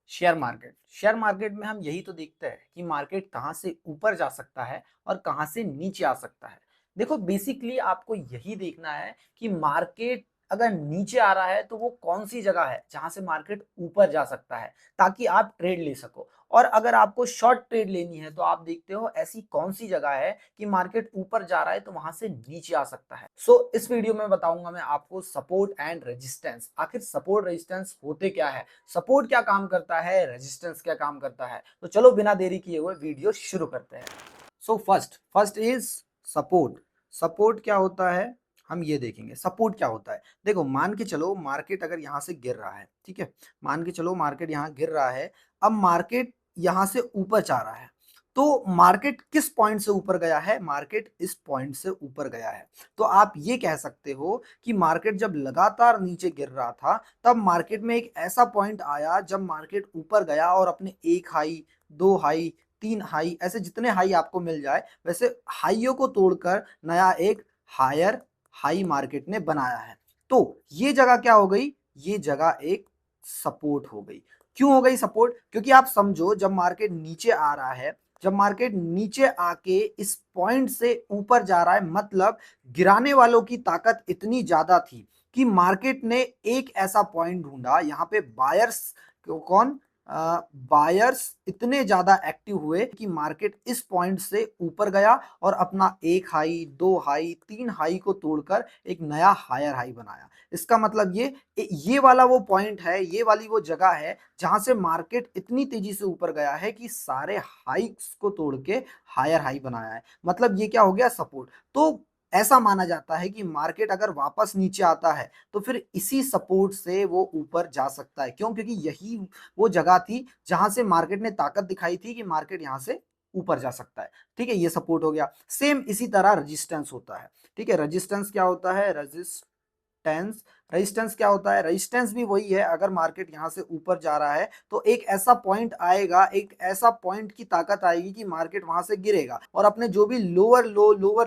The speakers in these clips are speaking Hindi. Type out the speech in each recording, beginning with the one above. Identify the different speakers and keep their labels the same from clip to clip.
Speaker 1: शेयर मार्केट में हम यही तो देखते हैं कि मार्केट कहाँ से ऊपर जा सकता है और कहाँ से नीचे आ सकता है। देखो बेसिकली आपको यही देखना है कि मार्केट अगर नीचे आ रहा है तो वो कौन सी जगह है जहां से मार्केट ऊपर जा सकता है, ताकि आप ट्रेड ले सको। और अगर आपको शॉर्ट ट्रेड लेनी है तो आप देखते हो ऐसी कौन सी जगह है कि मार्केट ऊपर जा रहा है तो वहां से नीचे आ सकता है। इस वीडियो में बताऊंगा मैं आपको सपोर्ट एंड रेजिस्टेंस। आखिर सपोर्ट रेजिस्टेंस होते क्या है, सपोर्ट क्या काम करता है, रेजिस्टेंस क्या काम करता है। तो चलो बिना देरी किए हुए वीडियो शुरू करते हैं। First is support. सपोर्ट क्या होता है, हम ये देखेंगे सपोर्ट क्या होता है। देखो मान के चलो मार्केट अगर यहाँ से गिर रहा है, ठीक है, मान के चलो मार्केट यहाँ गिर रहा है। अब मार्केट यहाँ से ऊपर जा रहा है, तो मार्केट किस पॉइंट से ऊपर गया है, मार्केट इस पॉइंट से ऊपर गया है। तो आप ये कह सकते हो कि मार्केट जब लगातार नीचे गिर रहा था तब मार्केट में एक ऐसा पॉइंट आया जब मार्केट ऊपर गया और अपने एक हाई, दो हाई, तीन हाई, ऐसे जितने हाई आपको मिल जाए वैसे हाइयों को तोड़कर नया एक हायर हाई मार्केट ने बनाया है। तो ये जगह क्या हो गई, ये जगह एक सपोर्ट हो गई। क्यों हो गई सपोर्ट, क्योंकि आप समझो जब मार्केट नीचे आ रहा है, जब मार्केट नीचे आके इस पॉइंट से ऊपर जा रहा है, मतलब गिराने वालों की ताकत इतनी ज्यादा थी कि मार्केट ने एक ऐसा पॉइंट ढूंढा, यहाँ पे बायर्स कौन, बायर्स इतने ज्यादा एक्टिव हुए कि मार्केट इस पॉइंट से ऊपर गया और अपना एक हाई, दो हाई, तीन हाई को तोड़कर एक नया हायर हाई बनाया। इसका मतलब ये वाला वो पॉइंट है, ये वाली वो जगह है जहां से मार्केट इतनी तेजी से ऊपर गया है कि सारे हाइक्स को तोड़ के हायर हाई बनाया है। मतलब ये क्या हो गया, सपोर्ट। तो ऐसा माना जाता है कि मार्केट अगर वापस नीचे आता है तो फिर इसी सपोर्ट से वो ऊपर जा सकता है। क्यों, क्योंकि यही वो जगह थी जहां से मार्केट ने ताकत दिखाई थी कि मार्केट यहां से ऊपर जा सकता है। ठीक है, ये सपोर्ट हो गया। सेम इसी तरह रेजिस्टेंस होता है। ठीक है, रेजिस्टेंस क्या होता है, रेजिस्टेंस, रेजिस्टेंस क्या होता है, रेजिस्टेंस भी वही है। अगर मार्केट यहां से ऊपर जा रहा है तो एक ऐसा पॉइंट आएगा, एक ऐसा पॉइंट की ताकत आएगी कि मार्केट वहां से गिरेगा और अपने जो भी लोअर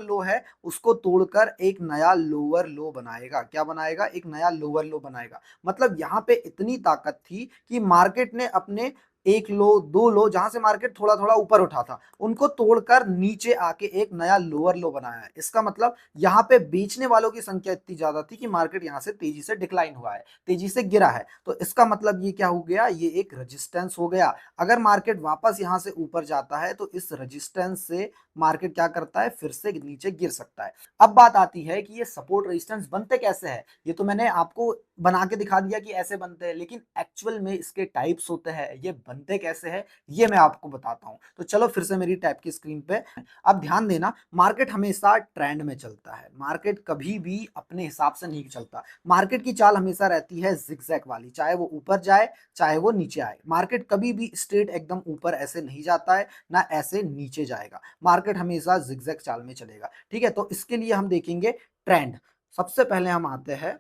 Speaker 1: लो है उसको तोड़कर एक नया लोअर लो बनाएगा। क्या बनाएगा, एक नया लोअर लो बनाएगा। मतलब यहाँ पे इतनी ताकत थी कि मार्केट ने अपने एक लो, दो लो, जहां से मार्केट थोड़ा थोड़ा ऊपर उठा था, उनको तोड़कर नीचे आके एक नया लोअर लो बनाया है। इसका मतलब यहाँ पे बेचने वालों की संख्या इतनी ज्यादा थी कि मार्केट यहाँ से तेजी से डिक्लाइन हुआ है, तेजी से गिरा है। तो इसका मतलब ये क्या हो गया, ये एक रेजिस्टेंस हो गया। अगर मार्केट वापस यहाँ से ऊपर जाता है तो इस रेजिस्टेंस से मार्केट क्या करता है, फिर से नीचे गिर सकता है। अब बात आती है कि ये सपोर्ट रेजिस्टेंस बनते कैसे हैं। ये तो मैंने आपको बना के दिखा दिया कि ऐसे बनते हैं, लेकिन एक्चुअल में इसके टाइप्स होते हैं। ये बनते कैसे हैं ये मैं आपको बताता हूं। तो चलो फिर से मेरी टाइप की स्क्रीन पे अब ध्यान देना। मार्केट हमेशा ट्रेंड में चलता है, मार्केट कभी भी अपने हिसाब से नहीं चलता। मार्केट की चाल हमेशा रहती है जिगजैग वाली, चाहे वो ऊपर जाए चाहे वो नीचे आए। मार्केट कभी भी स्ट्रेट एकदम ऊपर ऐसे नहीं जाता है, ना ऐसे नीचे जाएगा। मार्केट हमेशा जिगजैग चाल में चलेगा। ठीक है, तो इसके लिए हम देखेंगे ट्रेंड। सबसे पहले हम आते हैं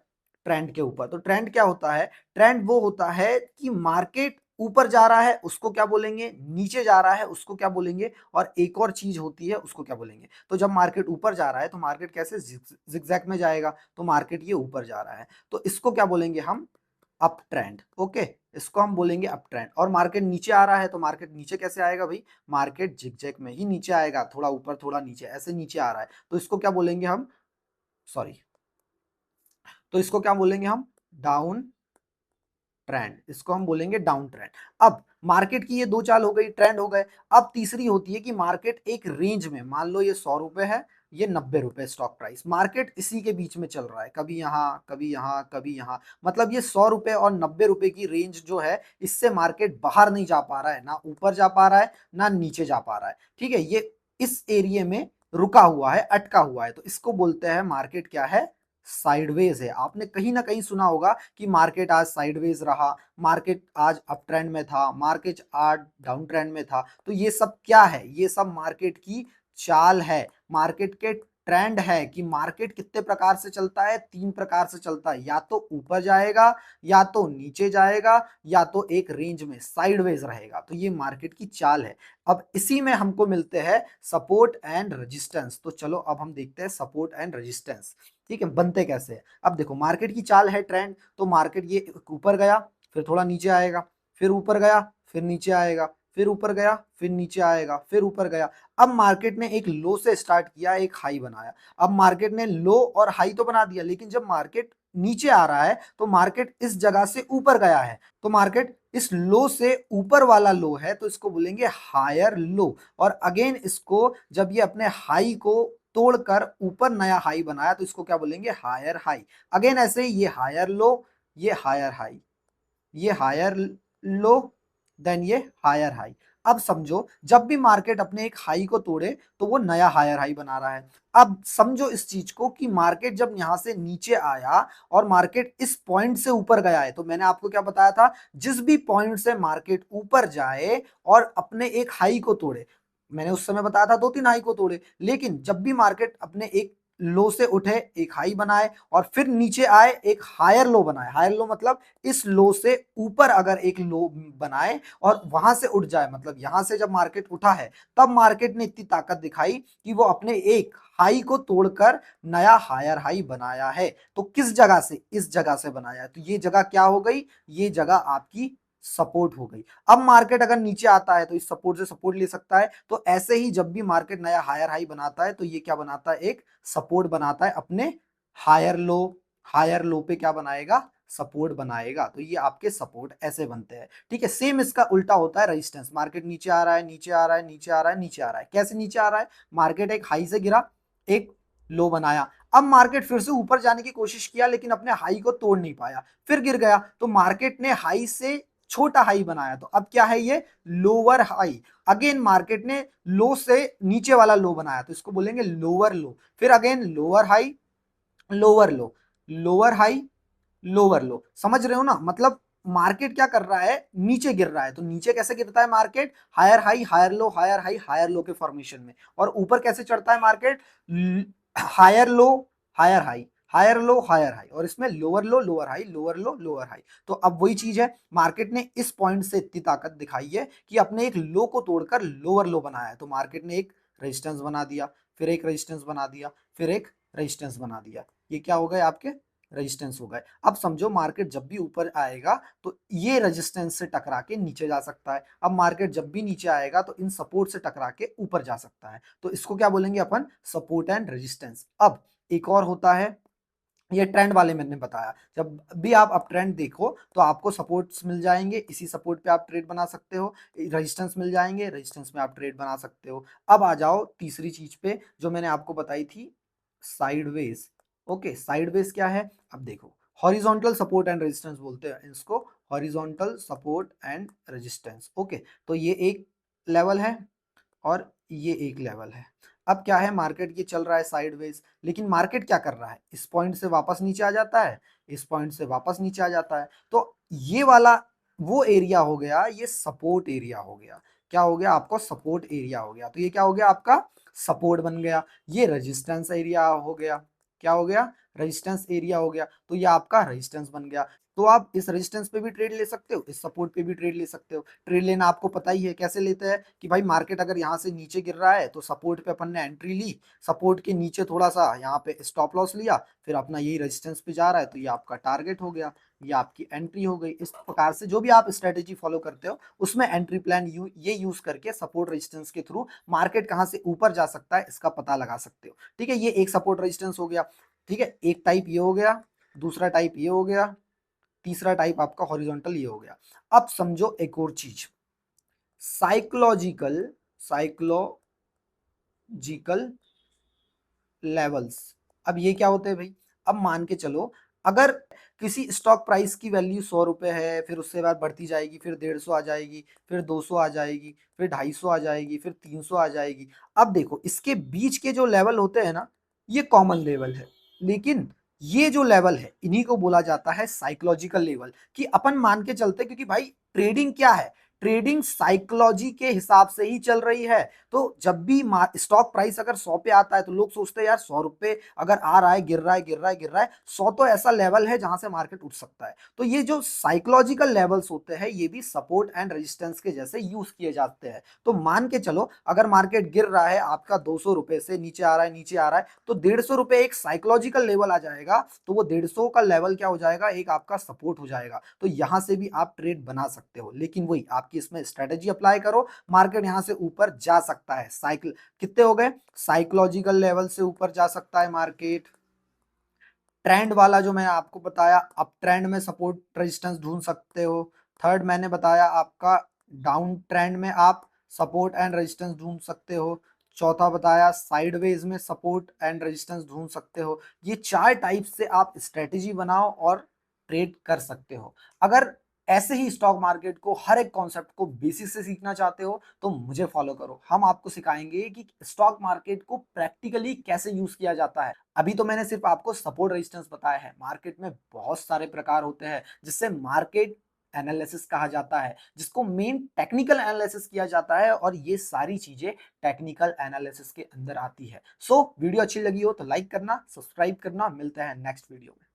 Speaker 1: ट्रेंड के ऊपर। तो ट्रेंड क्या होता है, ट्रेंड वो होता है कि मार्केट ऊपर जा रहा है उसको क्या बोलेंगे, नीचे जा रहा है उसको क्या बोलेंगे, और एक और चीज होती है उसको क्या बोलेंगे। तो जब मार्केट ऊपर जा रहा है तो मार्केट कैसे, जिगजैग में जाएगा, तो मार्केट ये ऊपर जा रहा है तो इसको क्या बोलेंगे हम, अप ट्रेंड। ओके, इसको हम बोलेंगे अप ट्रेंड। और मार्केट नीचे आ रहा है तो मार्केट नीचे कैसे आएगा भाई, मार्केट जिगजैग में ही नीचे आएगा, थोड़ा ऊपर थोड़ा नीचे, ऐसे नीचे आ रहा है तो इसको क्या बोलेंगे हम, सॉरी, तो इसको क्या बोलेंगे हम, डाउन ट्रेंड। इसको हम बोलेंगे डाउन ट्रेंड। अब मार्केट की ये दो चाल हो गई, ट्रेंड हो गए। अब तीसरी होती है कि मार्केट एक रेंज में, मान लो ये 100 रुपए है, ये 90 रुपए स्टॉक प्राइस, मार्केट इसी के बीच में चल रहा है, कभी यहाँ कभी यहाँ कभी यहाँ। मतलब ये 100 रुपए और 90 रुपए की रेंज जो है, इससे मार्केट बाहर नहीं जा पा रहा है, ना ऊपर जा पा रहा है ना नीचे जा पा रहा है। ठीक है, ये इस एरिया में रुका हुआ है, अटका हुआ है, तो इसको बोलते हैं मार्केट क्या है, साइडवेज है। आपने कहीं ना कहीं सुना होगा कि मार्केट आज साइडवेज रहा, मार्केट आज अप ट्रेंड में था, मार्केट आज डाउन ट्रेंड में था। तो ये सब क्या है, ये सब मार्केट की चाल है, मार्केट के ट्रेंड है कि मार्केट कितने प्रकार से चलता है, तीन प्रकार से चलता है। या तो ऊपर जाएगा, या तो नीचे जाएगा, या तो एक रेंज में साइडवेज रहेगा। तो ये मार्केट की चाल है। अब इसी में हमको मिलते हैं सपोर्ट एंड रेजिस्टेंस। तो चलो अब हम देखते हैं सपोर्ट एंड रेजिस्टेंस। ठीक है, बनते कैसे हैं। अब देखो मार्केट की चाल है ट्रेंड, तो मार्केट ये ऊपर गया, फिर थोड़ा नीचे आएगा, फिर ऊपर गया, फिर नीचे आएगा, फिर ऊपर गया, फिर नीचे आएगा, फिर ऊपर गया। अब मार्केट ने एक लो से स्टार्ट किया, एक हाई बनाया। अब मार्केट ने लो और हाई तो बना दिया, लेकिन जब मार्केट नीचे आ रहा है तो मार्केट इस जगह से ऊपर गया है, तो मार्केट इस लो से ऊपर वाला लो है, तो इसको बोलेंगे हायर लो। और अगेन इसको जब ये अपने हाई को तोड़कर ऊपर नया हाई बनाया तो इसको क्या बोलेंगे, हायर हाई। अगेन ऐसे ही ये हायर लो, ये हायर हाई, ये हायर लो, देन ये हायर हाई। अब समझो जब भी मार्केट अपने एक हाई को तोड़े तो वो नया हायर हाई बना रहा है। अब समझो इस चीज को कि मार्केट जब यहां से नीचे आया और मार्केट इस पॉइंट से ऊपर गया है, तो मैंने आपको क्या बताया था, जिस भी पॉइंट से मार्केट ऊपर जाए और अपने एक हाई को तोड़े, मैंने उस समय बताया था 2-3 हाई को तोड़े, लेकिन जब भी मार्केट अपने एक लो से उठे, एक हाई बनाए और फिर नीचे आए, एक हायर लो बनाए। हायर लो मतलब इस लो से ऊपर अगर एक लो बनाए और वहां से उठ जाए, मतलब यहां से जब मार्केट उठा है तब मार्केट ने इतनी ताकत दिखाई कि वो अपने एक हाई को तोड़कर नया हायर हाई बनाया है। तो किस जगह से, इस जगह से बनाया है, तो ये जगह क्या हो गई, ये जगह आपकी सपोर्ट हो गई। अब मार्केट अगर नीचे आता है तो इस सपोर्ट से सपोर्ट ले सकता है। तो ऐसे ही जब भी मार्केट नया हायर हाई बनाता है तो ये क्या बनाता है, एक सपोर्ट बनाता है अपने हायर लो। हायर लो पे क्या बनाएगा, सपोर्ट बनाएगा। तो ये आपके सपोर्ट ऐसे बनते हैं। ठीक है, सेम इसका उल्टा होता है रेजिस्टेंस। मार्केट नीचे आ रहा है, नीचे आ रहा है, नीचे आ रहा है, नीचे आ रहा है। कैसे नीचे आ रहा है, मार्केट एक हाई से गिरा, एक लो बनाया, अब मार्केट फिर से ऊपर जाने की कोशिश किया लेकिन अपने हाई को तोड़ नहीं पाया, फिर गिर गया, तो मार्केट ने हाई से छोटा हाई बनाया, तो अब क्या है, ये लोअर हाई। अगेन मार्केट ने लो से नीचे वाला लो बनाया, तो इसको बोलेंगे लोअर लो। फिर again lower high, lower low, lower high, lower लो। समझ रहे हो ना, मतलब मार्केट क्या कर रहा है, नीचे गिर रहा है। तो नीचे कैसे गिरता है market, higher high, higher low, higher high, higher low के फॉर्मेशन में। और ऊपर कैसे चढ़ता है market, higher low, higher high, higher low, higher high, और इसमें lower low, lower high, lower low, lower high. तो अब वही चीज है, मार्केट ने इस पॉइंट से इतनी ताकत दिखाई है कि अपने एक लो को तोड़कर लोअर लो बनाया है। तो मार्केट ने एक रेजिस्टेंस बना दिया, फिर एक रेजिस्टेंस बना दिया, फिर एक रेजिस्टेंस बना दिया। ये क्या हो गए आपके, रेजिस्टेंस हो गए। अब समझो मार्केट जब भी ऊपर आएगा तो ये रेजिस्टेंस से टकरा के नीचे जा सकता है। अब मार्केट जब भी नीचे आएगा तो इन सपोर्ट से टकरा के ऊपर जा सकता है। तो इसको क्या बोलेंगे अपन, सपोर्ट एंड रेजिस्टेंस। अब एक और होता है, ये ट्रेंड वाले मैंने बताया, जब भी आप अप ट्रेंड देखो तो आपको सपोर्ट्स मिल जाएंगे, इसी सपोर्ट पे आप ट्रेड बना सकते हो, रेजिस्टेंस मिल जाएंगे, रेजिस्टेंस में आप ट्रेड बना सकते हो। अब आ जाओ तीसरी चीज पे जो मैंने आपको बताई थी, साइडवेज। ओके, साइडवेज क्या है, अब देखो, हॉरिजॉन्टल सपोर्ट एंड रेजिस्टेंस बोलते हैं इसको, horizontal support and resistance. Okay, तो ये एक लेवल है और ये एक लेवल है। अब क्या है, मार्केट ये चल रहा है साइडवेज, लेकिन मार्केट क्या कर रहा है, इस पॉइंट से वापस नीचे आ जाता है, इस पॉइंट से वापस नीचे आ जाता है। तो ये वाला वो एरिया हो गया, ये सपोर्ट एरिया हो गया। क्या हो गया आपको, सपोर्ट एरिया हो गया। तो ये क्या हो गया आपका, सपोर्ट बन गया। ये रेजिस्टेंस एरिया हो गया, क्या हो गया, रेजिस्टेंस एरिया हो गया। तो ये आपका रेजिस्टेंस बन गया। तो आप इस रेजिस्टेंस पे भी ट्रेड ले सकते हो, इस सपोर्ट पे भी ट्रेड ले सकते हो। ट्रेड लेना आपको पता ही है कैसे लेते हैं, कि भाई मार्केट अगर यहाँ से नीचे गिर रहा है तो सपोर्ट पे अपन ने एंट्री ली, सपोर्ट के नीचे थोड़ा सा यहाँ पे स्टॉप लॉस लिया, फिर अपना यही रेजिस्टेंस पे जा रहा है तो ये आपका टारगेट हो गया, ये आपकी एंट्री हो गई। इस प्रकार से जो भी आप स्ट्रेटेजी फॉलो करते हो उसमें एंट्री प्लान ये यूज करके सपोर्ट रेजिस्टेंस के थ्रू मार्केट कहाँ से ऊपर जा सकता है इसका पता लगा सकते हो। ठीक है, ये एक सपोर्ट रेजिस्टेंस हो गया। ठीक है, एक टाइप ये हो गया, दूसरा टाइप ये हो गया, तीसरा टाइप आपका हॉरिजॉन्टल ये हो गया। अब समझो एक और चीज, साइकोलॉजिकल, साइकोलॉजिकल लेवल्स। अब ये क्या होते हैं भाई, अब मान के चलो अगर किसी स्टॉक प्राइस की वैल्यू 100 रुपए है, फिर उससे बाद बढ़ती जाएगी, फिर 150 आ जाएगी, फिर 200 आ जाएगी, फिर 250 आ जाएगी, फिर 300 आ जाएगी। अब देखो इसके बीच के जो लेवल होते हैं ना, ये कॉमन लेवल है, लेकिन ये जो लेवल है इन्हीं को बोला जाता है साइकोलॉजिकल लेवल। कि अपन मान के चलते, क्योंकि भाई ट्रेडिंग क्या है, ट्रेडिंग साइकोलॉजी के हिसाब से ही चल रही है। तो जब भी स्टॉक प्राइस अगर 100 पे आता है तो लोग सोचते हैं यार 100 रुपए अगर आ रहा है, गिर रहा है, गिर रहा है, गिर रहा है, 100 तो ऐसा लेवल है जहां से मार्केट उठ सकता है। तो ये जो साइकोलॉजिकल लेवल्स होते हैं ये भी सपोर्ट एंड रेजिस्टेंस के जैसे यूज किए जाते हैं। तो मान के चलो अगर मार्केट गिर रहा है आपका 200 रुपए से, नीचे आ रहा है, नीचे आ रहा है, तो 150 रुपए एक साइकोलॉजिकल लेवल आ जाएगा। तो वो 150 का लेवल क्या हो जाएगा, एक आपका सपोर्ट हो जाएगा। तो यहां से भी आप ट्रेड बना सकते हो, लेकिन वही आपकी इसमें स्ट्रेटेजी अप्लाई करो। मार्केट यहां से ऊपर जा सकता है, साइकिल कितने हो गए, साइकोलॉजिकल लेवल से ऊपर जा सकता है मार्केट। ट्रेंड वाला जो मैं आपको बताया, अप ट्रेंड में सपोर्ट रेजिस्टेंस ढूंढ सकते हो। थर्ड मैंने बताया आपका डाउन ट्रेंड में आप सपोर्ट एंड रेजिस्टेंस ढूंढ सकते हो। चौथा बताया साइडवेज में सपोर्ट एंड रेजिस्टेंस ढूंढ सकते हो। ये 4 टाइप से आप स्ट्रेटेजी बनाओ और ट्रेड कर सकते हो। अगर ऐसे ही स्टॉक मार्केट को हर एक कॉन्सेप्ट को बेसिक से सीखना चाहते हो तो मुझे फॉलो करो। हम आपको सिखाएंगे कि स्टॉक मार्केट को प्रैक्टिकली कैसे यूज किया जाता है। अभी तो मैंने सिर्फ आपको सपोर्ट रेजिस्टेंस बताया है, मार्केट में बहुत सारे प्रकार होते हैं जिससे मार्केट एनालिसिस कहा जाता है, जिसको मेन टेक्निकल एनालिसिस किया जाता है, और ये सारी चीजें टेक्निकल एनालिसिस के अंदर आती है। सो वीडियो अच्छी लगी हो तो लाइक करना, सब्सक्राइब करना। मिलते हैं नेक्स्ट वीडियो में।